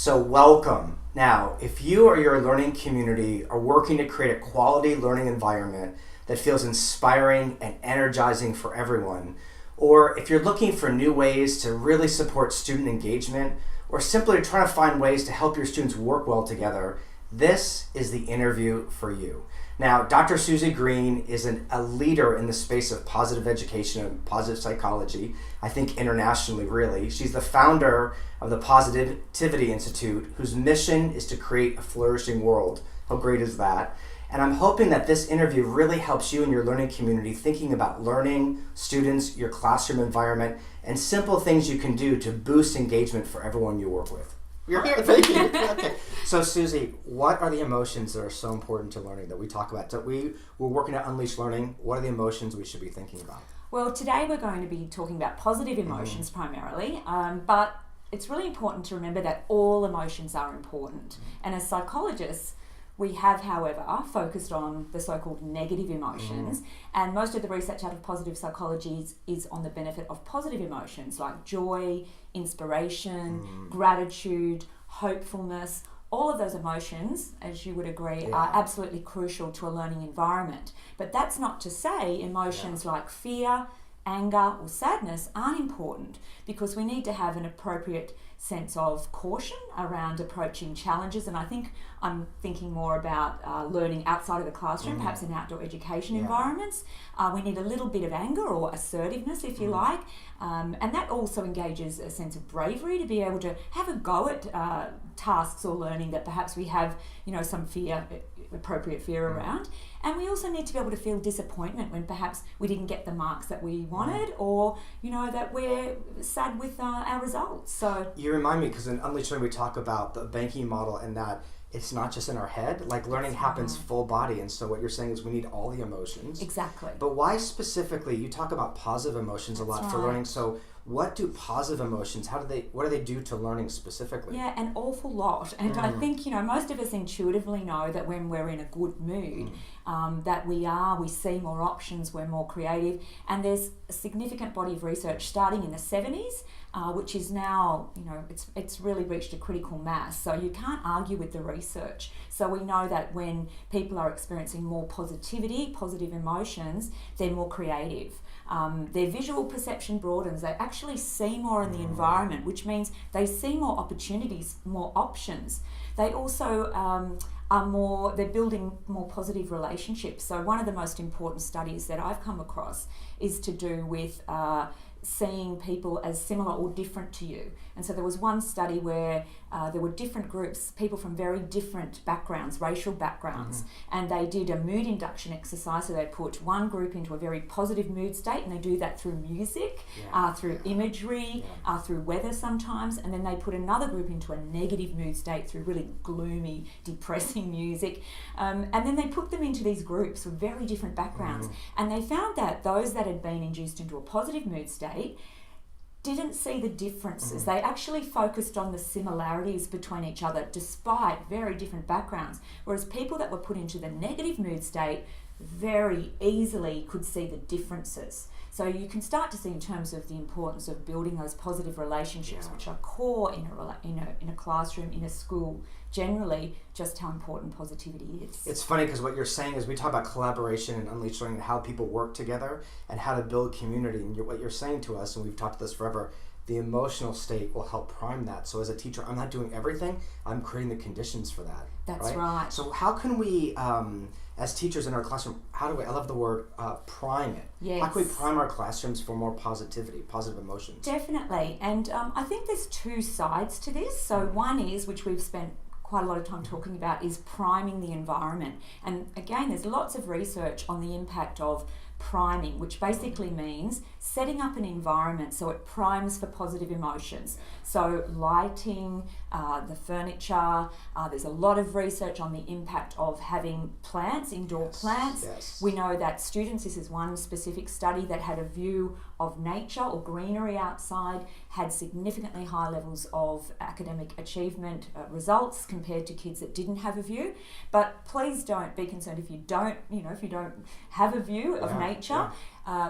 So welcome. Now, if you or your learning community are working to create a quality learning environment that feels inspiring and energizing for everyone, or if you're looking for new ways to really support student engagement, or simply trying to find ways to help your students work well together, this is the interview for you. Now, Dr. Suzy Green is a leader in the space of positive education and positive psychology, I think internationally really. She's the founder of the Positivity Institute, whose mission is to create a flourishing world. How great is that? And I'm hoping that this interview really helps you and your learning community thinking about learning, students, your classroom environment, and simple things you can do to boost engagement for everyone you work with. You're here, thank you. Okay. So Suzy, what are the emotions that are so important to learning that we talk about? We're working at Unleash Learning. What are the emotions we should be thinking about? Well, today we're going to be talking about positive emotions primarily, but it's really important to remember that all emotions are important. And as psychologists, we have, however, focused on the so-called negative emotions, and most of the research out of positive psychology is on the benefit of positive emotions like joy, inspiration, gratitude, hopefulness. All of those emotions, as you would agree, are absolutely crucial to a learning environment. But that's not to say emotions like fear, anger or sadness aren't important, because we need to have an appropriate sense of caution around approaching challenges. And I think I'm thinking more about learning outside of the classroom, perhaps in outdoor education environments. We need a little bit of anger or assertiveness, if you like, and that also engages a sense of bravery to be able to have a go at tasks or learning that perhaps we have, some appropriate fear around. And we also need to be able to feel disappointment when perhaps we didn't get the marks that we wanted, or that we're sad with our results. So you remind me, because in Unleash Learning we talk about the banking model and that it's not just in our head. Like learning happens full body, and so what you're saying is we need all the emotions. Exactly. But why specifically? You talk about positive emotions a lot for learning. So what do positive emotions? What do they do to learning specifically? Yeah, an awful lot. And I think most of us intuitively know that when we're in a good mood, that we see more options, we're more creative, and there's a significant body of research starting in the 70s, which is now, it's really reached a critical mass. So you can't argue with the research. So we know that when people are experiencing more positivity, positive emotions, they're more creative. Their visual perception broadens. They actually see more in the environment, which means they see more opportunities, more options. They also they're building more positive relationships. So one of the most important studies that I've come across is to do with seeing people as similar or different to you. And so there was one study where there were different groups, people from very different backgrounds, racial backgrounds, and they did a mood induction exercise. So they put one group into a very positive mood state, and they do that through music, through imagery, through weather sometimes, and then they put another group into a negative mood state through really gloomy, depressing music, and then they put them into these groups with very different backgrounds, and they found that those that had been induced into a positive mood state didn't see the differences. They actually focused on the similarities between each other despite very different backgrounds, whereas people that were put into the negative mood state very easily could see the differences. So you can start to see in terms of the importance of building those positive relationships, which are core in a classroom, in a school, generally, just how important positivity is. It's funny because what you're saying is we talk about collaboration and Unleash Learning and how people work together and how to build community. And what you're saying to us, and we've talked about this forever, the emotional state will help prime that. So as a teacher, I'm not doing everything. I'm creating the conditions for that. That's right. So how can we, as teachers in our classroom, I love the word prime it. Yes. How can we prime our classrooms for more positivity, positive emotions? Definitely. And I think there's two sides to this. So one is, which we've spent quite a lot of time talking about, is priming the environment. And again, there's lots of research on the impact of priming, which basically means setting up an environment so it primes for positive emotions. So lighting, the furniture, there's a lot of research on the impact of having plants, indoor plants. Yes. We know that students, this is one specific study that had a view of nature or greenery outside, had significantly high levels of academic achievement results compared to kids that didn't have a view. But please don't be concerned if you don't have a view of nature. nature.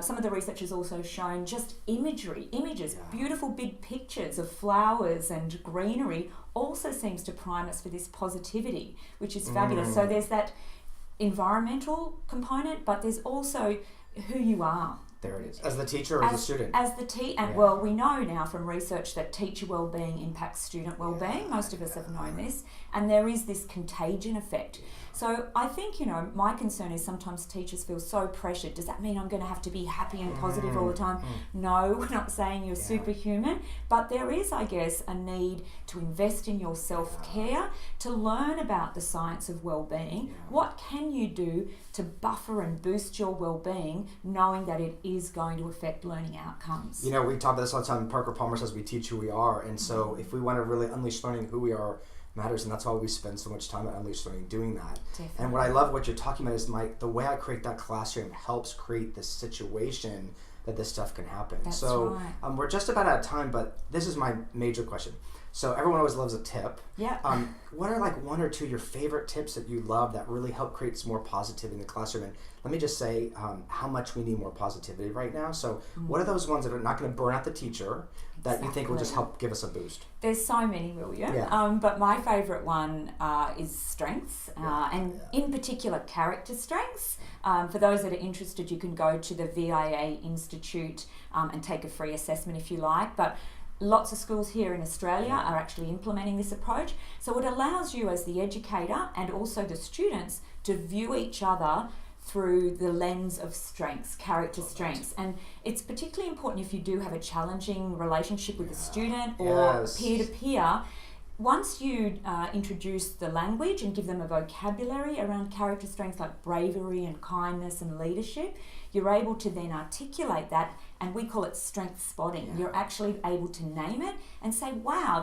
Some of the research has also shown just images, beautiful big pictures of flowers and greenery also seems to prime us for this positivity, which is fabulous. So there's that environmental component, but there's also who you are. There it is. As the teacher or as the student? As the and well, we know now from research that teacher wellbeing impacts student wellbeing. Most of us have known this. And there is this contagion effect. So I think, my concern is sometimes teachers feel so pressured. Does that mean I'm going to have to be happy and positive all the time? No, we're not saying you're superhuman. But there is, I guess, a need to invest in your self-care, to learn about the science of wellbeing. What can you do to buffer and boost your wellbeing, knowing that it is going to affect learning outcomes? We talk about this all the time. Parker Palmer says we teach who we are. And so if we want to really unleash learning, who we are matters, and that's why we spend so much time at Unleash Learning doing that. Definitely. And what I love what you're talking about is the way I create that classroom helps create this situation that this stuff can happen. That's right. We're just about out of time, but this is my major question. So everyone always loves a tip. Yeah. What are one or two of your favorite tips that you love that really help create some more positivity in the classroom? And let me just say how much we need more positivity right now. So what are those ones that are not going to burn out the teacher that you think will just help give us a boost? There's so many, William. Yeah. But my favourite one is strengths, and in particular character strengths. For those that are interested, you can go to the VIA Institute and take a free assessment if you like. But lots of schools here in Australia are actually implementing this approach. So it allows you as the educator and also the students to view each other through the lens of strengths, character strengths. And it's particularly important if you do have a challenging relationship with a student or peer-to-peer. Once you introduce the language and give them a vocabulary around character strengths like bravery and kindness and leadership, you're able to then articulate that, and we call it strength spotting. You're actually able to name it and say, wow,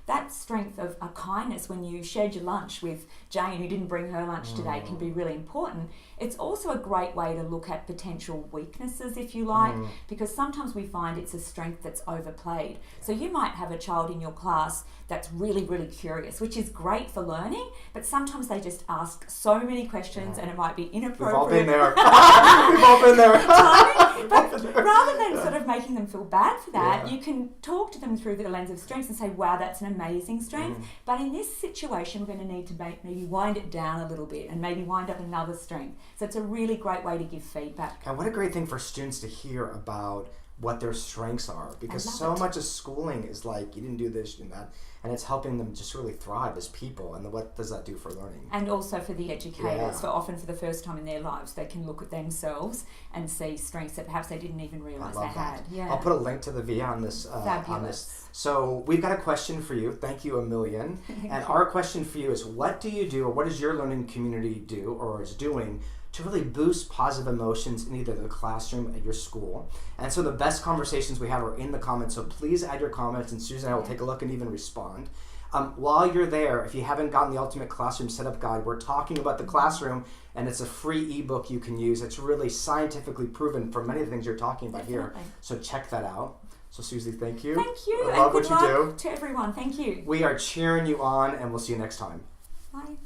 that strength of a kindness when you shared your lunch with Jane, who didn't bring her lunch today, can be really important. It's also a great way to look at potential weaknesses, if you like, because sometimes we find it's a strength that's overplayed. So you might have a child in your class that's really, really curious, which is great for learning, but sometimes they just ask so many questions and it might be inappropriate. We've all been there. We've all been there. But rather than sort of making them feel bad for that, you can talk to them through the lens of strengths and say, wow, that's an amazing strength. But in this situation, we're going to need to maybe wind it down a little bit and maybe wind up another strength. So it's a really great way to give feedback. And what a great thing for students to hear about what their strengths are, because so much of schooling is like, you didn't do this, you didn't that, and it's helping them just really thrive as people. And what does that do for learning? And also for the educators, for often for the first time in their lives, they can look at themselves and see strengths that perhaps they didn't even realise they had. I'll put a link to the VIA on this. So we've got a question for you. Thank you a million. And our question for you is, what do you do, or what does your learning community do or is doing to really boost positive emotions in either the classroom at your school? And so the best conversations we have are in the comments, so please add your comments and Susan and I will take a look and even respond. While you're there, if you haven't gotten the Ultimate Classroom Setup Guide, we're talking about the classroom, and it's a free ebook you can use. It's really scientifically proven for many of the things you're talking about here. So check that out. So Suzy, thank you. Thank you. I love what you do. To everyone, thank you. We are cheering you on, and we'll see you next time. Bye.